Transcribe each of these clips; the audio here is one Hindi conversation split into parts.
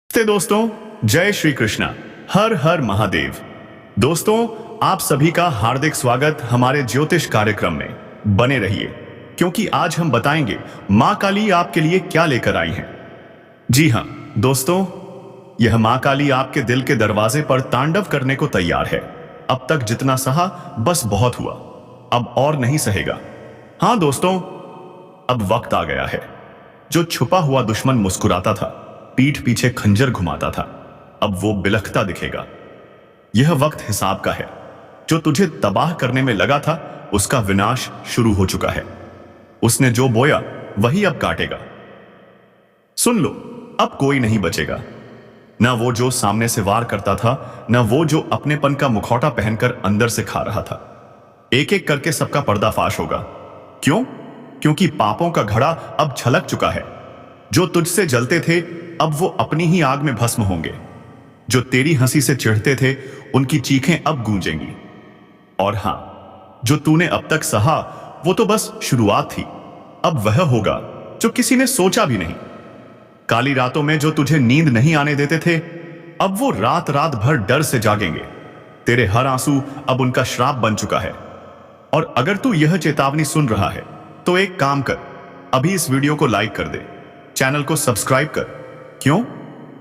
नमस्ते दोस्तों, जय श्री कृष्णा। हर हर महादेव। दोस्तों, आप सभी का हार्दिक स्वागत हमारे ज्योतिष कार्यक्रम में। बने रहिए, क्योंकि आज हम बताएंगे मां काली आपके लिए क्या लेकर आई हैं। जी हां दोस्तों, यह मां काली आपके दिल के दरवाजे पर तांडव करने को तैयार है। अब तक जितना सहा बस बहुत हुआ, अब और नहीं सहेगा। हां दोस्तों, अब वक्त आ गया है। जो छुपा हुआ दुश्मन मुस्कुराता था, पीठ पीछे खंजर घुमाता था, अब वो बिलखता दिखेगा। यह वक्त हिसाब का है। जो तुझे तबाह करने में लगा था, उसका विनाश शुरू हो चुका है। उसने जो बोया वही अब काटेगा। सुन लो, अब कोई नहीं बचेगा। ना वो जो सामने से वार करता था, ना वो जो अपनेपन का मुखौटा पहनकर अंदर से खा रहा था। एक एक करके सबका पर्दाफाश होगा। क्यों? क्योंकि पापों का घड़ा अब छलक चुका है। जो तुझसे जलते थे, अब वो अपनी ही आग में भस्म होंगे। जो तेरी हंसी से चिढ़ते थे, उनकी चीखें अब गूंजेंगी। और हां, जो तूने अब तक सहा, वो तो बस शुरुआत थी। अब वह होगा जो किसी ने सोचा भी नहीं। काली रातों में जो तुझे नींद नहीं आने देते थे, अब वो रात रात भर डर से जागेंगे। तेरे हर आंसू अब उनका श्राप बन चुका है। और अगर तू यह चेतावनी सुन रहा है, तो एक काम कर, अभी इस वीडियो को लाइक कर दे, चैनल को सब्सक्राइब कर। क्यों?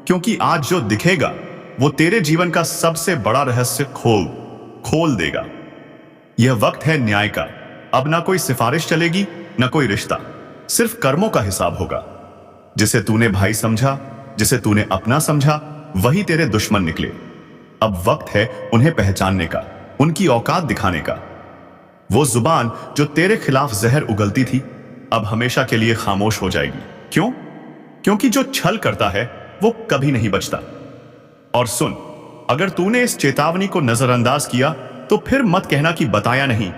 क्योंकि आज जो दिखेगा वो तेरे जीवन का सबसे बड़ा रहस्य खोल देगा। यह वक्त है न्याय का। अब ना कोई सिफारिश चलेगी, ना कोई रिश्ता, सिर्फ कर्मों का हिसाब होगा। जिसे तूने भाई समझा, जिसे तूने अपना समझा, वही तेरे दुश्मन निकले। अब वक्त है उन्हें पहचानने का, उनकी औकात दिखाने का। वो जुबान जो तेरे खिलाफ जहर उगलती थी, अब हमेशा के लिए खामोश हो जाएगी। क्यों? क्योंकि जो छल करता है वो कभी नहीं बचता। और सुन, अगर तूने इस चेतावनी को नजरअंदाज किया, तो फिर मत कहना कि बताया नहीं।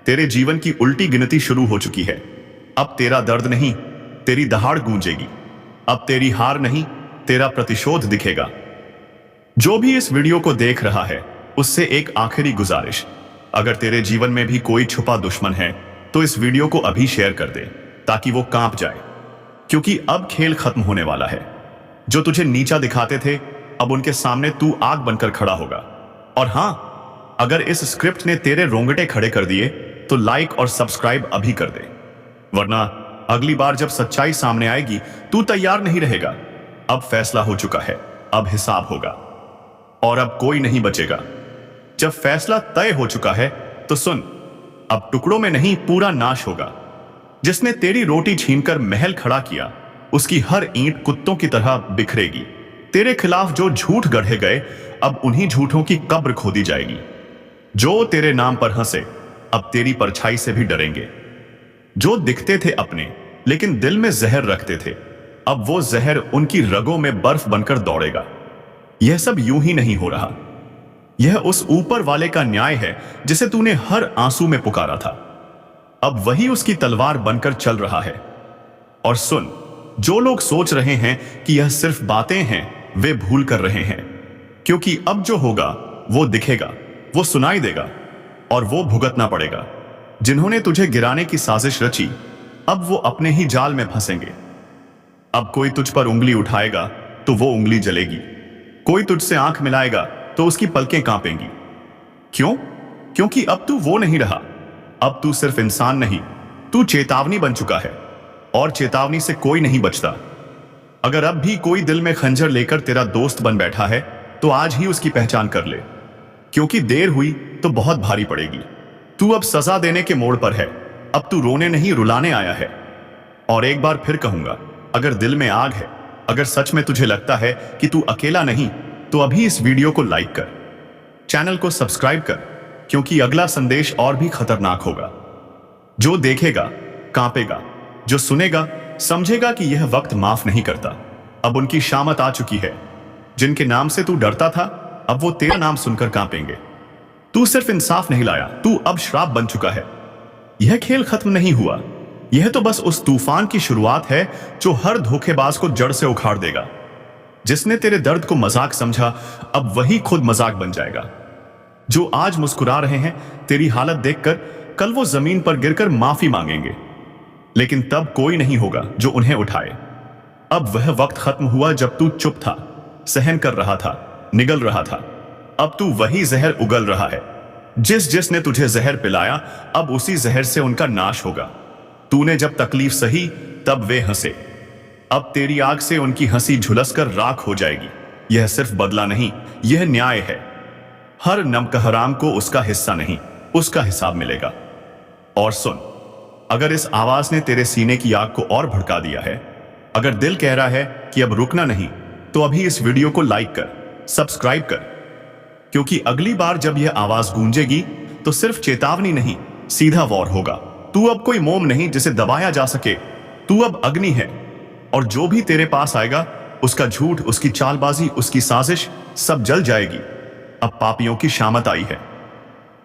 तेरे जीवन की उल्टी गिनती शुरू हो चुकी है। अब तेरा दर्द नहीं, तेरी दहाड़ गूंजेगी। अब तेरी हार नहीं, तेरा प्रतिशोध दिखेगा। जो भी इस वीडियो को देख रहा है, उससे एक आखिरी गुजारिश, अगर तेरे जीवन में भी कोई छुपा दुश्मन है, तो इस वीडियो को अभी शेयर कर दे, ताकि वो कांप जाए। क्योंकि अब खेल खत्म होने वाला है। जो तुझे नीचा दिखाते थे, अब उनके सामने तू आग बनकर खड़ा होगा। और हां, अगर इस स्क्रिप्ट ने तेरे रोंगटे खड़े कर दिए, तो लाइक और सब्सक्राइब अभी कर दे, वरना अगली बार जब सच्चाई सामने आएगी, तू तैयार नहीं रहेगा। अब फैसला हो चुका है, अब हिसाब होगा, और अब कोई नहीं बचेगा। जब फैसला तय हो चुका है, तो सुन, अब टुकड़ों में नहीं, पूरा नाश होगा। जिसने तेरी रोटी छीनकर महल खड़ा किया, उसकी हर ईंट कुत्तों की तरह बिखरेगी। तेरे खिलाफ जो झूठ गढ़े गए, अब उन्हीं झूठों की कब्र खोदी जाएगी। जो तेरे नाम पर हंसे, अब तेरी परछाई से भी डरेंगे। जो दिखते थे अपने, लेकिन दिल में जहर रखते थे, अब वो जहर उनकी रगों में बर्फ बनकर दौड़ेगा। यह सब यूं ही नहीं हो रहा। यह उस ऊपर वाले का न्याय है, जिसे तूने हर आंसू में पुकारा था। अब वही उसकी तलवार बनकर चल रहा है। और सुन, जो लोग सोच रहे हैं कि यह सिर्फ बातें हैं, वे भूल कर रहे हैं। क्योंकि अब जो होगा वो दिखेगा, वो सुनाई देगा, और वो भुगतना पड़ेगा। जिन्होंने तुझे गिराने की साजिश रची, अब वो अपने ही जाल में फंसेंगे। अब कोई तुझ पर उंगली उठाएगा, तो वो उंगली जलेगी। कोई तुझसे आंख मिलाएगा, तो उसकी पलकें कांपेंगी। क्यों? क्योंकि अब तू वो नहीं रहा। अब तू सिर्फ इंसान नहीं, तू चेतावनी बन चुका है, और चेतावनी से कोई नहीं बचता। अगर अब भी कोई दिल में खंजर लेकर तेरा दोस्त बन बैठा है, तो आज ही उसकी पहचान कर ले। क्योंकि देर हुई तो बहुत भारी पड़ेगी। तू अब सजा देने के मोड़ पर है। अब तू रोने नहीं, रुलाने आया है। और एक बार फिर कहूंगा, अगर दिल में आग है, अगर सच में तुझे लगता है कि तू अकेला नहीं, तो अभी इस वीडियो को लाइक कर, चैनल को सब्सक्राइब कर, क्योंकि अगला संदेश और भी खतरनाक होगा। जो देखेगा कांपेगा, जो सुनेगा समझेगा कि यह वक्त माफ नहीं करता। अब उनकी शामत आ चुकी है। जिनके नाम से तू डरता था, अब वो तेरा नाम सुनकर कांपेंगे। तू सिर्फ इंसाफ नहीं लाया, तू अब श्राप बन चुका है। यह खेल खत्म नहीं हुआ। यह तो बस उस तूफान की शुरुआत है, जो हर धोखेबाज को जड़ से उखाड़ देगा। जिसने तेरे दर्द को मजाक समझा, अब वही खुद मजाक बन जाएगा। जो आज मुस्कुरा रहे हैं, तेरी हालत देखकर कल वो जमीन पर गिरकर माफी मांगेंगे, लेकिन तब कोई नहीं होगा जो उन्हें उठाए। अब वह वक्त खत्म हुआ जब तू चुप था, सहन कर रहा था, निगल रहा था। अब तू वही जहर उगल रहा है। जिसने तुझे जहर पिलाया, अब उसी जहर से उनका नाश होगा। तूने जब तकलीफ सही तब वे हंसे, अब तेरी आग से उनकी हंसी झुलसकर राख हो जाएगी। यह सिर्फ बदला नहीं, यह न्याय है। हर नमकहराम को उसका हिस्सा नहीं, उसका हिसाब मिलेगा। और सुन, अगर इस आवाज ने तेरे सीने की आग को और भड़का दिया है, अगर दिल कह रहा है कि अब रुकना नहीं, तो अभी इस वीडियो को लाइक कर, सब्सक्राइब कर, क्योंकि अगली बार जब यह आवाज गूंजेगी तो सिर्फ चेतावनी नहीं, सीधा वॉर होगा। तू अब कोई मोम नहीं जिसे दबाया जा सके, तू अब अग्नि है। और जो भी तेरे पास आएगा, उसका झूठ, उसकी चालबाजी, उसकी साजिश सब जल जाएगी। अब पापियों की शामत आई है।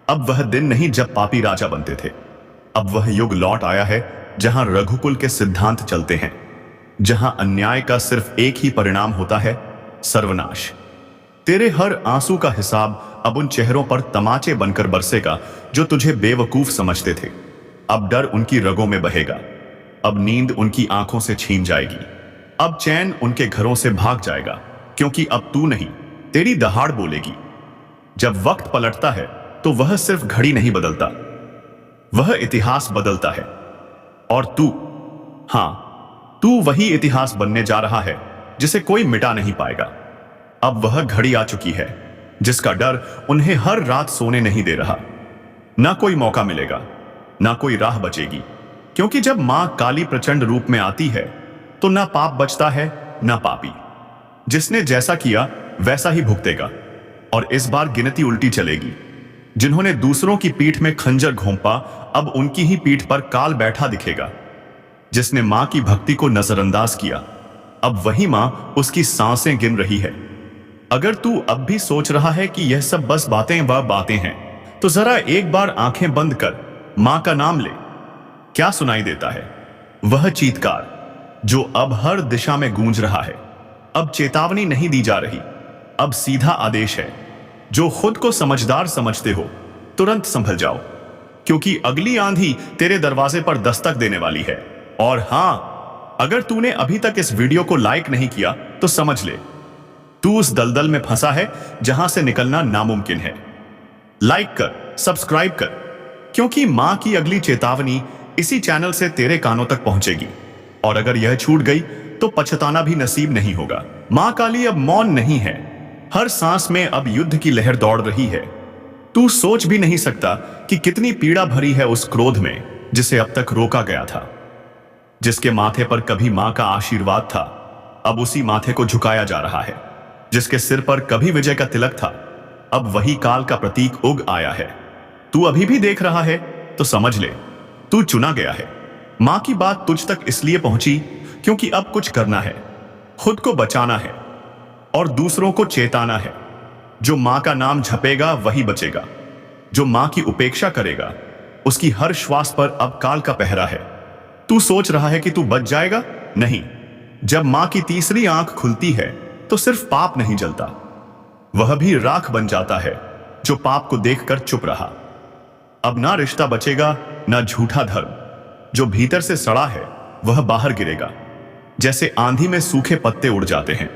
अब वह दिन नहीं जब पापी राजा बनते थे। अब वह युग लौट आया है जहां रघुकुल के सिद्धांत चलते हैं, जहां अन्याय का सिर्फ एक ही परिणाम होता है, सर्वनाश। तेरे हर आंसू का हिसाब अब उन चेहरों पर तमाचे बनकर बरसेगा जो तुझे बेवकूफ समझते थे। अब डर उनकी रगों में बहेगा, अब नींद उनकी आंखों से छीन जाएगी, अब चैन उनके घरों से भाग जाएगा, क्योंकि अब तू नहीं, तेरी दहाड़ बोलेगी। जब वक्त पलटता है तो वह सिर्फ घड़ी नहीं बदलता, वह इतिहास बदलता है। और तू, हां, तू वही इतिहास बनने जा रहा है जिसे कोई मिटा नहीं पाएगा। अब वह घड़ी आ चुकी है जिसका डर उन्हें हर रात सोने नहीं दे रहा। ना कोई मौका मिलेगा, ना कोई राह बचेगी, क्योंकि जब मां काली प्रचंड रूप में आती है तो ना पाप बचता है, ना पापी। जिसने जैसा किया वैसा ही भुगतेगा। और इस बार गिनती उल्टी चलेगी। जिन्होंने दूसरों की पीठ में खंजर घोंपा, अब उनकी ही पीठ पर काल बैठा दिखेगा। जिसने मां की भक्ति को नजरअंदाज किया, अब वही मां उसकी सांसें गिन रही है। अगर तू अब भी सोच रहा है कि यह सब बस बातें व बातें हैं, तो जरा एक बार आंखें बंद कर मां का नाम ले। क्या सुनाई देता है? वह चीत्कार जो अब हर दिशा में गूंज रहा है। अब चेतावनी नहीं दी जा रही, अब सीधा आदेश है। जो खुद को समझदार समझते हो, तुरंत संभल जाओ, क्योंकि अगली आंधी तेरे दरवाजे पर दस्तक देने वाली है। और हां, अगर तूने अभी तक इस वीडियो को लाइक नहीं किया तो समझ ले, तू उस दलदल में फंसा है जहां से निकलना नामुमकिन है। लाइक कर, सब्सक्राइब कर, क्योंकि मां की अगली चेतावनी इसी चैनल से तेरे कानों तक पहुंचेगी। और अगर यह छूट गई तो पछताना भी नसीब नहीं होगा। मां काली अब मौन नहीं है, हर सांस में अब युद्ध की लहर दौड़ रही है। तू सोच भी नहीं सकता कि कितनी पीड़ा भरी है उस क्रोध में जिसे अब तक रोका गया था। जिसके माथे पर कभी मां का आशीर्वाद था, अब उसी माथे को झुकाया जा रहा है। जिसके सिर पर कभी विजय का तिलक था, अब वही काल का प्रतीक उग आया है। तू अभी भी देख रहा है तो समझ ले, तू चुना गया है। मां की बात तुझ तक इसलिए पहुंची क्योंकि अब कुछ करना है, खुद को बचाना है और दूसरों को चेताना है। जो मां का नाम जपेगा वही बचेगा। जो मां की उपेक्षा करेगा, उसकी हर श्वास पर अब काल का पहरा है। तू सोच रहा है कि तू बच जाएगा? नहीं। जब मां की तीसरी आंख खुलती है तो सिर्फ पाप नहीं जलता, वह भी राख बन जाता है जो पाप को देखकर चुप रहा। अब ना रिश्ता बचेगा, ना झूठा धर्म। जो भीतर से सड़ा है वह बाहर गिरेगा, जैसे आंधी में सूखे पत्ते उड़ जाते हैं।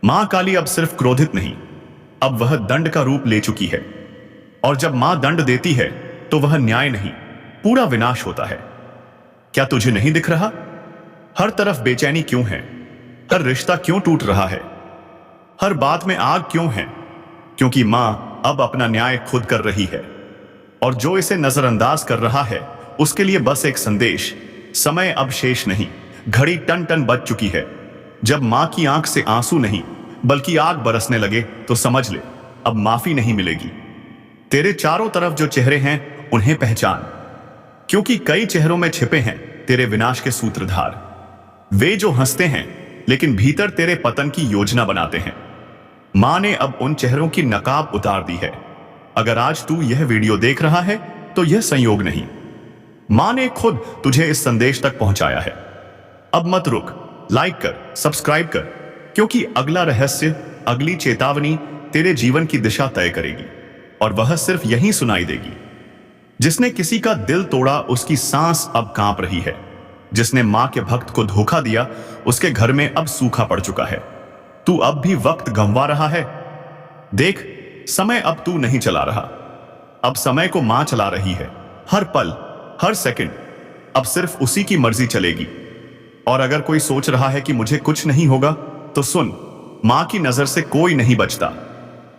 मां काली अब सिर्फ क्रोधित नहीं, अब वह दंड का रूप ले चुकी है। और जब मां दंड देती है तो वह न्याय नहीं, पूरा विनाश होता है। क्या तुझे नहीं दिख रहा? हर तरफ बेचैनी क्यों है? हर रिश्ता क्यों टूट रहा है? हर बात में आग क्यों है? क्योंकि मां अब अपना न्याय खुद कर रही है। और जो इसे नजरअंदाज कर रहा है उसके लिए बस एक संदेश, समय अब शेष नहीं, घड़ी टन टन बज चुकी है। जब मां की आंख से आंसू नहीं बल्कि आग बरसने लगे तो समझ ले, अब माफी नहीं मिलेगी। तेरे चारों तरफ जो चेहरे हैं उन्हें पहचान, क्योंकि कई चेहरों में छिपे हैं तेरे विनाश के सूत्रधार। वे जो हंसते हैं लेकिन भीतर तेरे पतन की योजना बनाते हैं। मां ने अब उन चेहरों की नकाब उतार दी है। अगर आज तू यह वीडियो देख रहा है तो यह संयोग नहीं, मां ने खुद तुझे इस संदेश तक पहुंचाया है। अब मत रुक, लाइक कर, सब्सक्राइब कर, क्योंकि अगला रहस्य, अगली चेतावनी तेरे जीवन की दिशा तय करेगी। और वह सिर्फ यहीं सुनाई देगी। जिसने किसी का दिल तोड़ा उसकी सांस अब कांप रही है। जिसने मां के भक्त को धोखा दिया उसके घर में अब सूखा पड़ चुका है। तू अब भी वक्त गंवा रहा है। देख, समय अब तू नहीं चला रहा, अब समय को मां चला रही है। हर पल, हर सेकंड अब सिर्फ उसी की मर्जी चलेगी। और अगर कोई सोच रहा है कि मुझे कुछ नहीं होगा, तो सुन, मां की नजर से कोई नहीं बचता।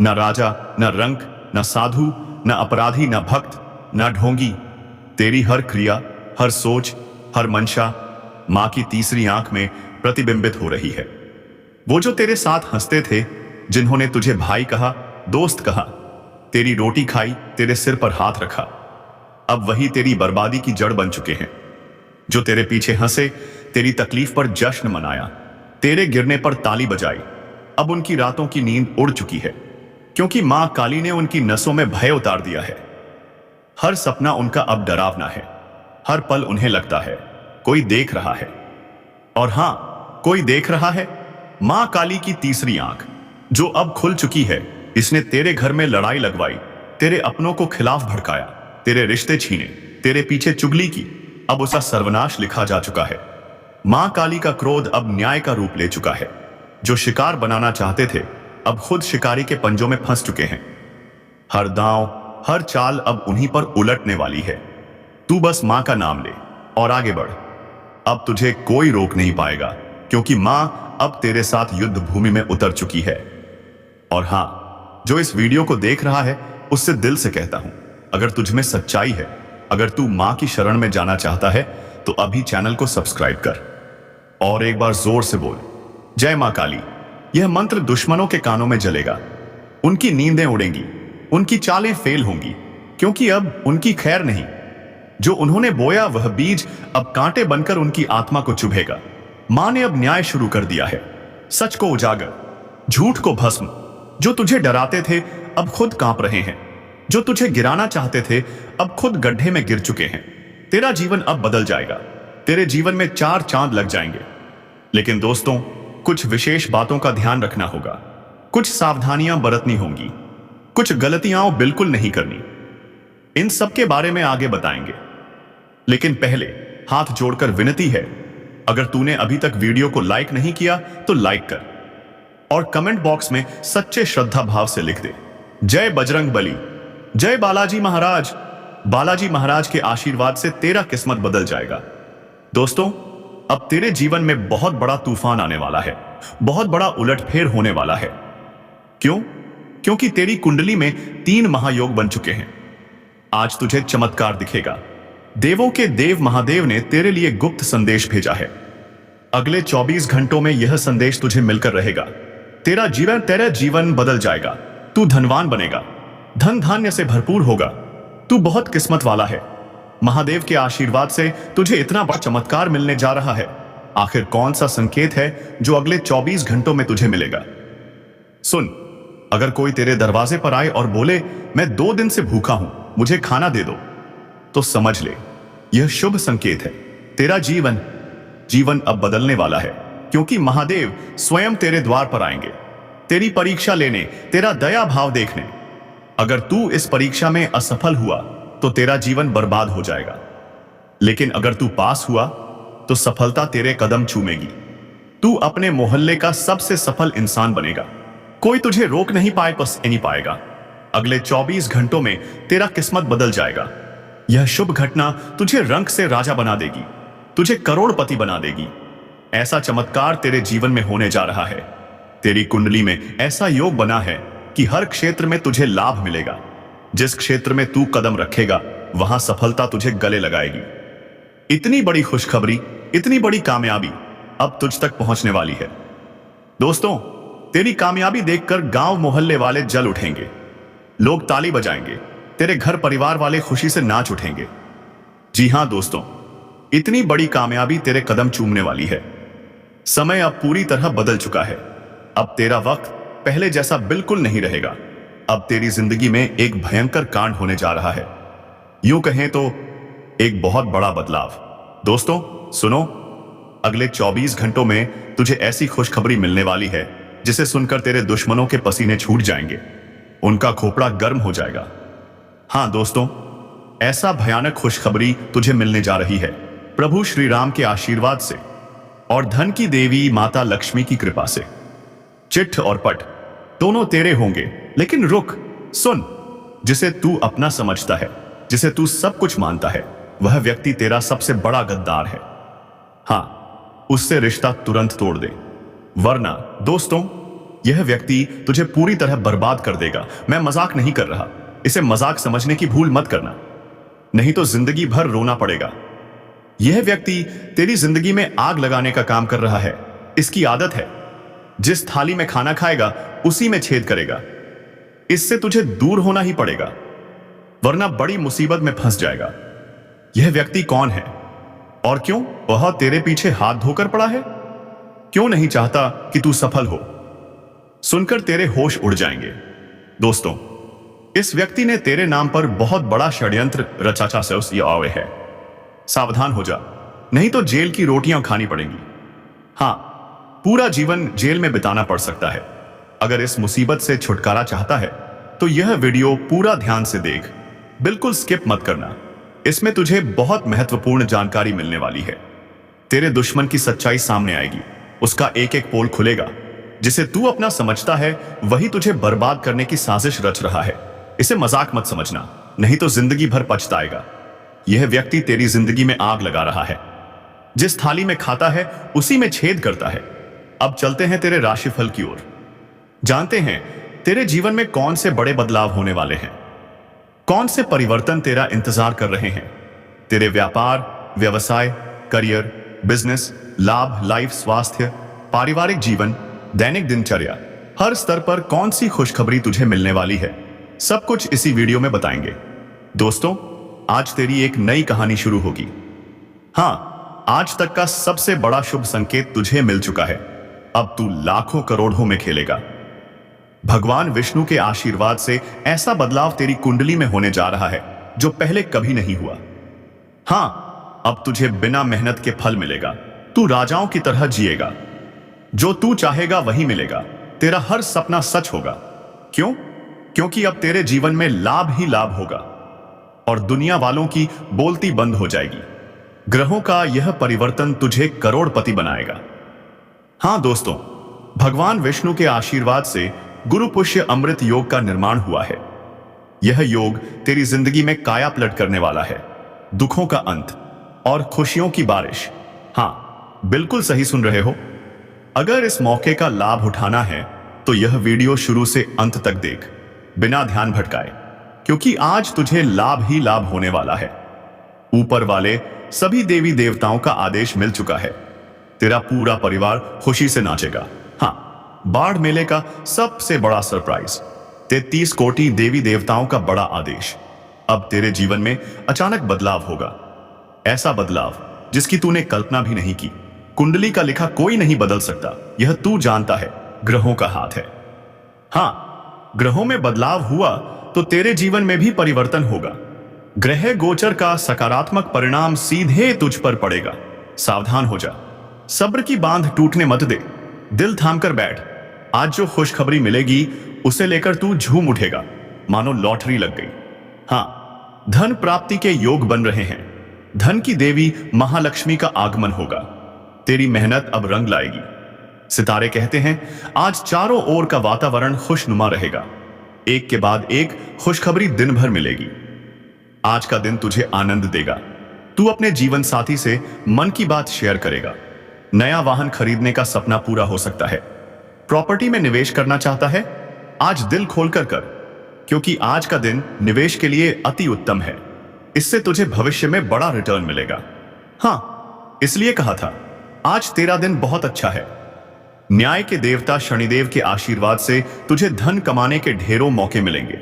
न राजा, न रंक, न साधु, न अपराधी, न भक्त, न ढोंगी। तेरी हर क्रिया, हर सोच, हर मंशा मां की तीसरी आंख में प्रतिबिंबित हो रही है। वो जो तेरे साथ हंसते थे, जिन्होंने तुझे भाई कहा, दोस्त कहा, तेरी रोटी खाई, तेरे सिर पर हाथ रखा, अब वही तेरी बर्बादी की जड़ बन चुके हैं। जो तेरे पीछे हंसे, तेरी तकलीफ पर जश्न मनाया, तेरे गिरने पर ताली बजाई, अब उनकी रातों की नींद उड़ चुकी है, क्योंकि मां काली ने उनकी नसों में भय उतार दिया है। हर सपना उनका अब डरावना है। हर पल उन्हें लगता है कोई देख रहा है। और हां, कोई देख रहा है। मां काली की तीसरी आंख जो अब खुल चुकी है, इसने तेरे घर में लड़ाई लगवाई, तेरे अपनों को खिलाफ भड़काया, तेरे रिश्ते छीने, तेरे पीछे चुगली की। अब उसका सर्वनाश लिखा जा चुका है। मां काली का क्रोध अब न्याय का रूप ले चुका है। जो शिकार बनाना चाहते थे, अब खुद शिकारी के पंजों में फंस चुके हैं। हर दांव, हर चाल अब उन्हीं पर उलटने वाली है। तू बस मां का नाम ले और आगे बढ़। अब तुझे कोई रोक नहीं पाएगा, क्योंकि मां अब तेरे साथ युद्ध भूमि में उतर चुकी है। और हां, जो इस वीडियो को देख रहा है, उससे दिल से कहता हूं, अगर तुझ में सच्चाई है, अगर तू मां की शरण में जाना चाहता है, तो अभी चैनल को सब्सक्राइब कर और एक बार जोर से बोल, जय मां काली। यह मंत्र दुश्मनों के कानों में जलेगा, उनकी नींदें उड़ेंगी, उनकी चालें फेल होंगी, क्योंकि अब उनकी खैर नहीं। जो उन्होंने बोया वह बीज अब कांटे बनकर उनकी आत्मा को चुभेगा। मां ने अब न्याय शुरू कर दिया है। सच को उजागर, झूठ को भस्म। जो तुझे डराते थे, अब खुद कांप रहे हैं। जो तुझे गिराना चाहते थे, अब खुद गड्ढे में गिर चुके हैं। तेरा जीवन अब बदल जाएगा। तेरे जीवन में 4 चांद लग जाएंगे। लेकिन दोस्तों, कुछ विशेष बातों का ध्यान रखना होगा, कुछ सावधानियां बरतनी होंगी, कुछ गलतियां बिल्कुल नहीं करनी। इन सब के बारे में आगे बताएंगे। लेकिन पहले हाथ जोड़कर विनती है, अगर तूने अभी तक वीडियो को लाइक नहीं किया तो लाइक कर और कमेंट बॉक्स में सच्चे श्रद्धा भाव से लिख दे, जय बजरंग बली, जय बालाजी महाराज। बालाजी महाराज के आशीर्वाद से तेरा किस्मत बदल जाएगा। दोस्तों, अब तेरे जीवन में बहुत बड़ा तूफान आने वाला है, बहुत बड़ा उलटफेर होने वाला है। क्यों? क्योंकि तेरी कुंडली में 3 महायोग बन चुके हैं। आज तुझे चमत्कार दिखेगा। देवों के देव महादेव ने तेरे लिए गुप्त संदेश भेजा है। अगले 24 घंटों में यह संदेश तुझे मिलकर रहेगा। तेरा जीवन बदल जाएगा। तू धनवान बनेगा, धन धान्य से भरपूर होगा। तू बहुत किस्मत वाला है। महादेव के आशीर्वाद से तुझे इतना बड़ा चमत्कार मिलने जा रहा है। आखिर कौन सा संकेत है जो अगले 24 घंटों में तुझे मिलेगा? सुन, अगर कोई तेरे दरवाजे पर आए और बोले, मैं 2 दिन से भूखा हूं, मुझे खाना दे दो, तो समझ ले, यह शुभ संकेत है। तेरा जीवन अब बदलने वाला है, क्योंकि महादेव स्वयं तेरे द्वार पर आएंगे, तेरी परीक्षा लेने, तेरा दया भाव देखने। अगर तू इस परीक्षा में असफल हुआ तो तेरा जीवन बर्बाद हो जाएगा, लेकिन अगर तू पास हुआ तो सफलता तेरे कदम चूमेगी। तू अपने मोहल्ले का सबसे सफल इंसान बनेगा। कोई तुझे रोक नहीं पाएगा। अगले 24 घंटों में तेरा किस्मत बदल जाएगा। यह शुभ घटना तुझे रंक से राजा बना देगी, तुझे करोड़पति बना देगी। ऐसा चमत्कार तेरे जीवन में होने जा रहा है। तेरी कुंडली में ऐसा योग बना है कि हर क्षेत्र में तुझे लाभ मिलेगा। जिस क्षेत्र में तू कदम रखेगा, वहां सफलता तुझे गले लगाएगी। इतनी बड़ी खुशखबरी, इतनी बड़ी कामयाबी अब तुझ तक पहुंचने वाली है। दोस्तों, तेरी कामयाबी देखकर गांव मोहल्ले वाले जल उठेंगे। लोग ताली बजाएंगे, तेरे घर परिवार वाले खुशी से नाच उठेंगे। जी हां दोस्तों, इतनी बड़ी कामयाबी तेरे कदम चूमने वाली है। समय अब पूरी तरह बदल चुका है। अब तेरा वक्त पहले जैसा बिल्कुल नहीं रहेगा। अब तेरी जिंदगी में एक भयंकर कांड होने जा रहा है। यूं कहें तो एक बहुत बड़ा बदलाव। दोस्तों सुनो, अगले 24 घंटों में तुझे ऐसी खुशखबरी मिलने वाली है जिसे सुनकर तेरे दुश्मनों के पसीने छूट जाएंगे, उनका खोपड़ा गर्म हो जाएगा। हां दोस्तों, ऐसा भयानक खुशखबरी तुझे मिलने जा रही है प्रभु श्री राम के आशीर्वाद से और धन की देवी माता लक्ष्मी की कृपा से। चिट्ठ और पट दोनों तेरे होंगे, लेकिन रुक, सुन। जिसे तू अपना समझता है, जिसे तू सब कुछ मानता है, वह व्यक्ति तेरा सबसे बड़ा गद्दार है। हाँ, उससे रिश्ता तुरंत तोड़ दे, वरना दोस्तों यह व्यक्ति तुझे पूरी तरह बर्बाद कर देगा। मैं मजाक नहीं कर रहा, इसे मजाक समझने की भूल मत करना, नहीं तो जिंदगी भर रोना पड़ेगा। यह व्यक्ति तेरी जिंदगी में आग लगाने का काम कर रहा है। इसकी आदत है, जिस थाली में खाना खाएगा उसी में छेद करेगा। इससे तुझे दूर होना ही पड़ेगा, वरना बड़ी मुसीबत में फंस जाएगा। यह व्यक्ति कौन है और क्यों वह तेरे पीछे हाथ धोकर पड़ा है? क्यों नहीं चाहता कि तू सफल हो? सुनकर तेरे होश उड़ जाएंगे। दोस्तों, इस व्यक्ति ने तेरे नाम पर बहुत बड़ा षड्यंत्र रचा है। सावधान हो जा, नहीं तो जेल की रोटियां खानी पड़ेंगी। हां, पूरा जीवन जेल में बिताना पड़ सकता है। अगर इस मुसीबत से छुटकारा चाहता है तो यह वीडियो पूरा ध्यान से देख, बिल्कुल स्किप मत करना। इसमें तुझे बहुत महत्वपूर्ण जानकारी मिलने वाली है। तेरे दुश्मन की सच्चाई सामने आएगी, उसका एक एक पोल खुलेगा। जिसे तू अपना समझता है वही तुझे बर्बाद करने की साजिश रच रहा है। इसे मजाक मत समझना, नहीं तो जिंदगी भर पछताएगा। यह व्यक्ति तेरी जिंदगी में आग लगा रहा है। जिस थाली में खाता है उसी में छेद करता है। अब चलते हैं तेरे राशिफल की ओर। जानते हैं तेरे जीवन में कौन से बड़े बदलाव होने वाले हैं, कौन से परिवर्तन तेरा इंतजार कर रहे हैं। तेरे व्यापार, व्यवसाय, करियर, बिजनेस, लाभ, लाइफ, स्वास्थ्य, पारिवारिक जीवन, दैनिक दिनचर्या, हर स्तर पर कौन सी खुशखबरी तुझे मिलने वाली है, सब कुछ इसी वीडियो में बताएंगे। दोस्तों, आज तेरी एक नई कहानी शुरू होगी। हां, आज तक का सबसे बड़ा शुभ संकेत तुझे मिल चुका है। अब तू लाखों करोड़ों में खेलेगा। भगवान विष्णु के आशीर्वाद से ऐसा बदलाव तेरी कुंडली में होने जा रहा है जो पहले कभी नहीं हुआ। हां, अब तुझे बिना मेहनत के फल मिलेगा। तू राजाओं की तरह जिएगा। जो तू चाहेगा वही मिलेगा। तेरा हर सपना सच होगा। क्यों? क्योंकि अब तेरे जीवन में लाभ ही लाभ होगा और दुनिया वालों की बोलती बंद हो जाएगी। ग्रहों का यह परिवर्तन तुझे करोड़पति बनाएगा। हां दोस्तों, भगवान विष्णु के आशीर्वाद से गुरु पुष्य अमृत योग का निर्माण हुआ है। यह योग तेरी जिंदगी में काया पलट करने वाला है। दुखों का अंत और खुशियों की बारिश। हां, बिल्कुल सही सुन रहे हो। अगर इस मौके का लाभ उठाना है तो यह वीडियो शुरू से अंत तक देख, बिना ध्यान भटकाए, क्योंकि आज तुझे लाभ ही लाभ होने वाला है। ऊपर वाले सभी देवी देवताओं का आदेश मिल चुका है। तेरा पूरा परिवार खुशी से नाचेगा। हां, बाढ़ मेले का सबसे बड़ा सरप्राइज, 33 कोटि देवी देवताओं का बड़ा आदेश। अब तेरे जीवन में अचानक बदलाव होगा। ऐसा बदलाव जिसकी तूने कल्पना भी नहीं की। कुंडली का लिखा कोई नहीं बदल सकता, यह तू जानता है। ग्रहों का हाथ है। हां, ग्रहों में बदलाव हुआ तो तेरे जीवन में भी परिवर्तन होगा। ग्रह गोचर का सकारात्मक परिणाम सीधे तुझ पर पड़ेगा। सावधान हो जा, सब्र की बांध टूटने मत दे। दिल थाम कर बैठ। आज जो खुशखबरी मिलेगी उसे लेकर तू झूम उठेगा, मानो लॉटरी लग गई। हां, धन प्राप्ति के योग बन रहे हैं। धन की देवी महालक्ष्मी का आगमन होगा। तेरी मेहनत अब रंग लाएगी। सितारे कहते हैं आज चारों ओर का वातावरण खुशनुमा रहेगा। एक के बाद एक खुशखबरी दिन भर मिलेगी। आज का दिन तुझे आनंद देगा। तू अपने जीवन साथी से मन की बात शेयर करेगा। नया वाहन खरीदने का सपना पूरा हो सकता है। प्रॉपर्टी में निवेश करना चाहता है? आज दिल खोलकर कर, क्योंकि आज का दिन निवेश के लिए अति उत्तम है। इससे तुझे भविष्य में बड़ा रिटर्न मिलेगा। हां, इसलिए कहा था आज तेरा दिन बहुत अच्छा है। न्याय के देवता शनिदेव के आशीर्वाद से तुझे धन कमाने के ढेरों मौके मिलेंगे।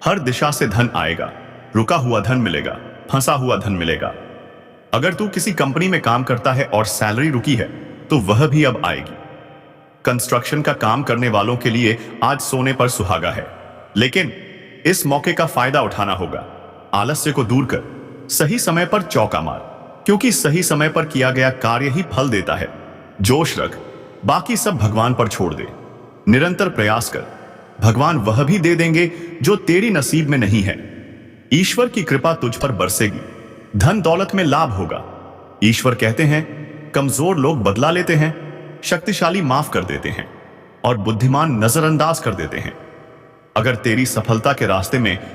हर दिशा से धन आएगा। रुका हुआ धन मिलेगा, फंसा हुआ धन मिलेगा। अगर तू किसी कंपनी में काम करता है और सैलरी रुकी है तो वह भी अब आएगी। कंस्ट्रक्शन का काम करने वालों के लिए आज सोने पर सुहागा है, लेकिन इस मौके का फायदा उठाना होगा। आलस्य को दूर कर, सही समय पर चौका मार, क्योंकि सही समय पर किया गया कार्य ही फल देता है। जोश रख, बाकी सब भगवान पर छोड़ दे। निरंतर प्रयास कर, भगवान वह भी दे देंगे जो तेरी नसीब में नहीं है। ईश्वर की कृपा तुझ पर बरसेगी। धन दौलत में लाभ होगा। ईश्वर कहते हैं कमजोर लोग बदला लेते हैं, शक्तिशाली माफ कर देते हैं और बुद्धिमान नजरअंदाज कर देते हैं। अगर तेरी सफलता के रास्ते में